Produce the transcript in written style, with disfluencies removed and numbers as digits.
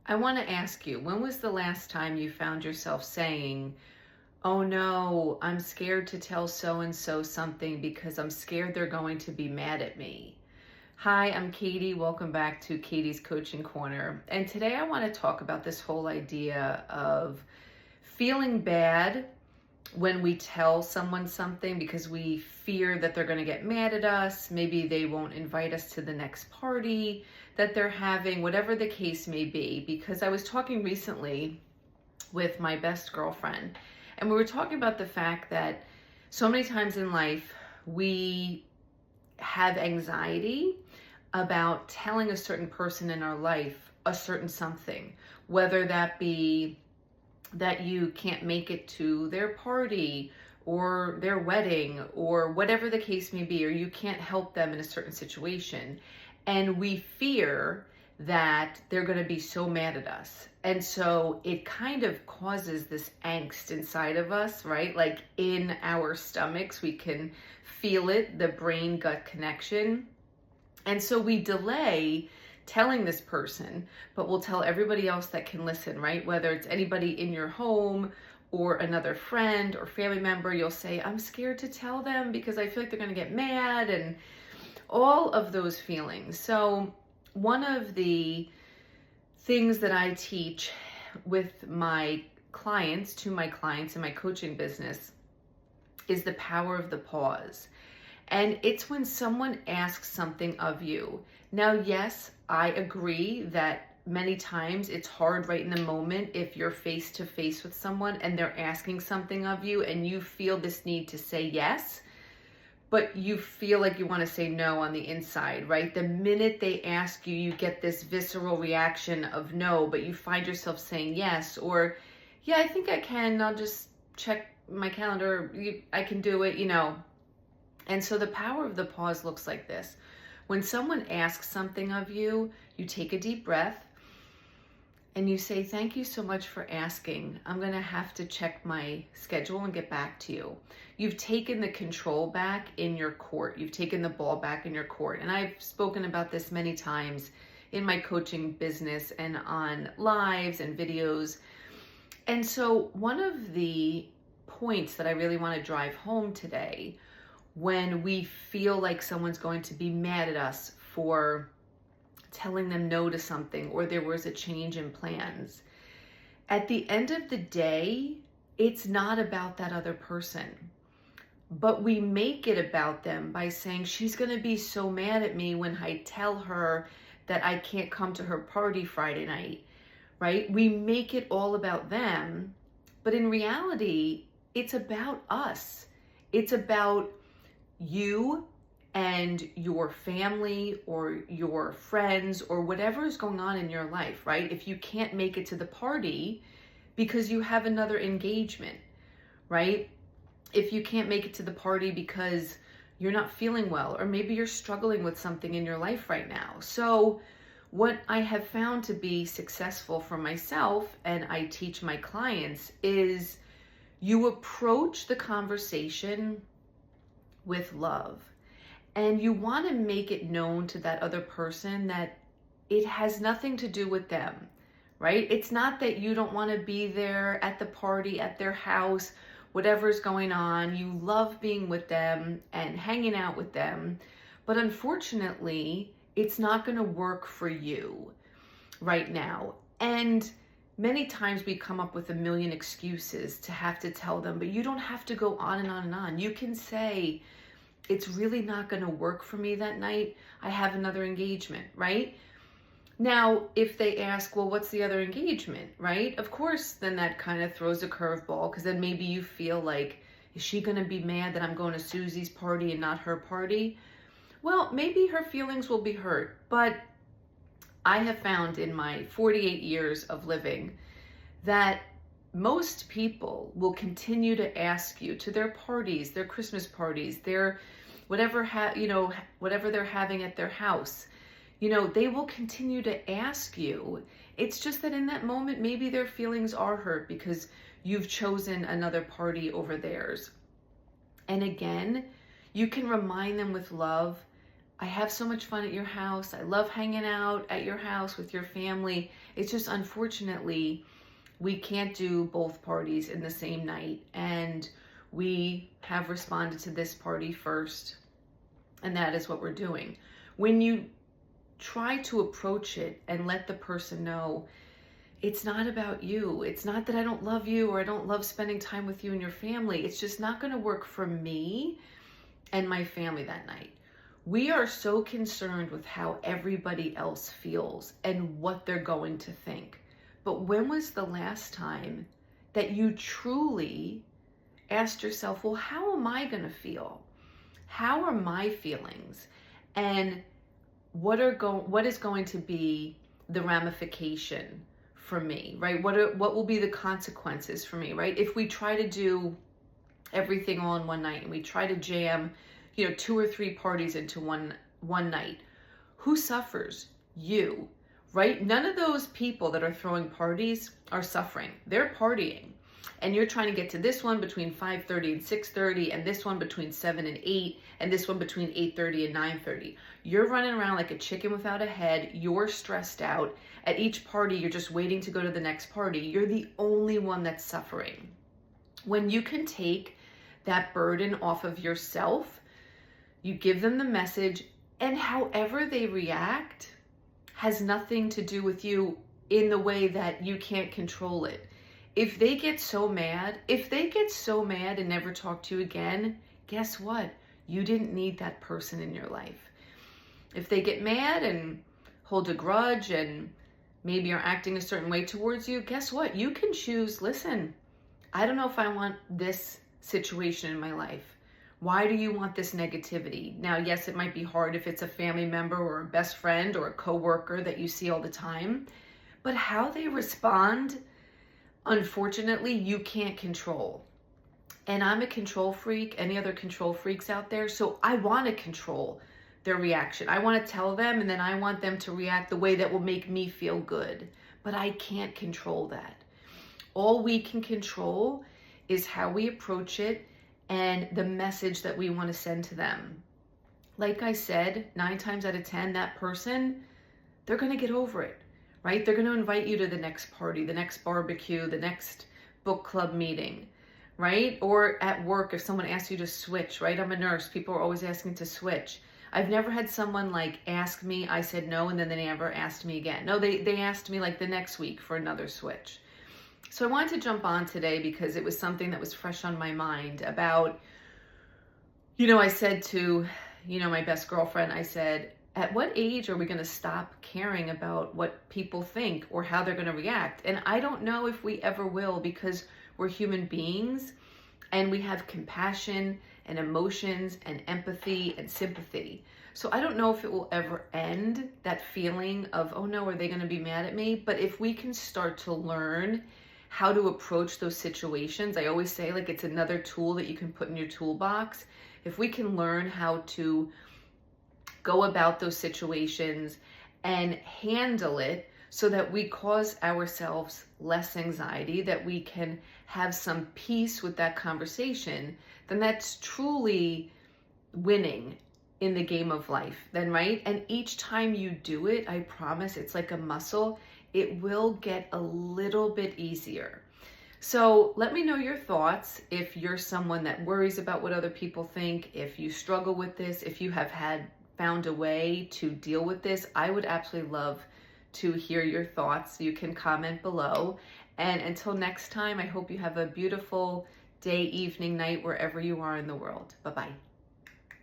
I want to ask you, when was the last time you found yourself saying, oh no, I'm scared to tell so and so something because I'm scared they're going to be mad at me? Hi, I'm Katie. Welcome back to Katie's Coaching Corner. And today I want to talk about this whole idea of feeling bad when we tell someone something because we fear that they're going to get mad at us. Maybe they won't invite us to the next party that they're having, whatever the case may be. Because I was talking recently with my best girlfriend, and we were talking about the fact that so many times in life we have anxiety about telling a certain person in our life a certain something, whether that be that you can't make it to their party or their wedding or whatever the case may be, or you can't help them in a certain situation. And we fear that they're going to be so mad at us. And so it kind of causes this angst inside of us, right? Like in our stomachs, we can feel it, the brain gut connection. And so we delay telling this person, but we'll tell everybody else that can listen, right? Whether it's anybody in your home or another friend or family member, you'll say, I'm scared to tell them because I feel like they're going to get mad, and all of those feelings. So one of the things that I teach with my clients, to my clients in my coaching business, is the power of the pause. And it's when someone asks something of you. Now, yes, I agree that many times it's hard right in the moment if you're face to face with someone and they're asking something of you and you feel this need to say yes, but you feel like you want to say no on the inside, right? The minute they ask you, you get this visceral reaction of no, but you find yourself saying yes, or yeah, I think I can, I'll just check my calendar, I can do it, And so the power of the pause looks like this. When someone asks something of you, you take a deep breath and you say, thank you so much for asking. I'm going to have to check my schedule and get back to you. You've taken the control back in your court. You've taken the ball back in your court. And I've spoken about this many times in my coaching business and on lives and videos. And so one of the points that I really want to drive home today, when we feel like someone's going to be mad at us for telling them no to something, or there was a change in plans, at the end of the day, it's not about that other person. But we make it about them by saying, she's going to be so mad at me when I tell her that I can't come to her party Friday night, right? We make it all about them, but in reality, it's about us. It's about you and your family or your friends or whatever is going on in your life, right? If you can't make it to the party because you have another engagement, right? If you can't make it to the party because you're not feeling well, or maybe you're struggling with something in your life right now. So what I have found to be successful for myself, and I teach my clients, is you approach the conversation with love. And you want to make it known to that other person that it has nothing to do with them, right? It's not that you don't want to be there at the party, at their house, whatever's going on. You love being with them and hanging out with them. But unfortunately, it's not going to work for you right now. And many times we come up with a million excuses to have to tell them, but you don't have to go on and on and on. You can say, it's really not going to work for me that night. I have another engagement, right? Now, if they ask, well, what's the other engagement, right? Of course, then that kind of throws a curveball, because then maybe you feel like, is she going to be mad that I'm going to Susie's party and not her party? Well, maybe her feelings will be hurt, but I have found in my 48 years of living that most people will continue to ask you to their parties, their Christmas parties, their whatever whatever they're having at their house. They will continue to ask you. It's just that in that moment, maybe their feelings are hurt because you've chosen another party over theirs. And again, you can remind them with love, I have so much fun at your house. I love hanging out at your house with your family. It's just unfortunately, we can't do both parties in the same night. And we have responded to this party first. And that is what we're doing. When you try to approach it and let the person know, it's not about you. It's not that I don't love you or I don't love spending time with you and your family. It's just not going to work for me and my family that night. We are so concerned with how everybody else feels and what they're going to think. But when was the last time that you truly asked yourself, well, how am I going to feel? How are my feelings? And what is going to be the ramification for me, right? What will be the consequences for me, right? If we try to do everything all in one night and we try to jam, 2 or 3 parties into one night, who suffers? You, right? None of those people that are throwing parties are suffering. They're partying. And you're trying to get to this one between 5:30 and 6:30, and this one between 7 and 8, and this one between 8:30 and 9:30. You're running around like a chicken without a head. You're stressed out. At each party, you're just waiting to go to the next party. You're the only one that's suffering. When you can take that burden off of yourself, you give them the message, and however they react has nothing to do with you in the way that you can't control it. If they get so mad and never talk to you again, guess what? You didn't need that person in your life. If they get mad and hold a grudge and maybe are acting a certain way towards you, guess what? You can choose, listen, I don't know if I want this situation in my life. Why do you want this negativity? Now, yes, it might be hard if it's a family member or a best friend or a coworker that you see all the time, but how they respond, unfortunately, you can't control. And I'm a control freak, any other control freaks out there, so I want to control their reaction. I want to tell them, and then I want them to react the way that will make me feel good. But I can't control that. All we can control is how we approach it and the message that we want to send to them. Like I said, 9 times out of 10, that person, they're going to get over it, right? They're going to invite you to the next party, the next barbecue, the next book club meeting, right? Or at work, if someone asks you to switch, right? I'm a nurse. People are always asking to switch. I've never had someone like ask me, I said no, and then they never asked me again. No, they asked me like the next week for another switch. So I wanted to jump on today because it was something that was fresh on my mind about, I said to, my best girlfriend, I said, at what age are we going to stop caring about what people think or how they're going to react? And I don't know if we ever will, because we're human beings and we have compassion and emotions and empathy and sympathy. So I don't know if it will ever end, that feeling of, oh no, are they going to be mad at me? But if we can start to learn how to approach those situations, I always say like it's another tool that you can put in your toolbox. If we can learn how to go about those situations and handle it so that we cause ourselves less anxiety, that we can have some peace with that conversation, then that's truly winning in the game of life then, right? And each time you do it, I promise, it's like a muscle. It will get a little bit easier. So let me know your thoughts. If you're someone that worries about what other people think, if you struggle with this, if you have found a way to deal with this, I would absolutely love to hear your thoughts. You can comment below. And until next time, I hope you have a beautiful day, evening, night, wherever you are in the world. Bye-bye.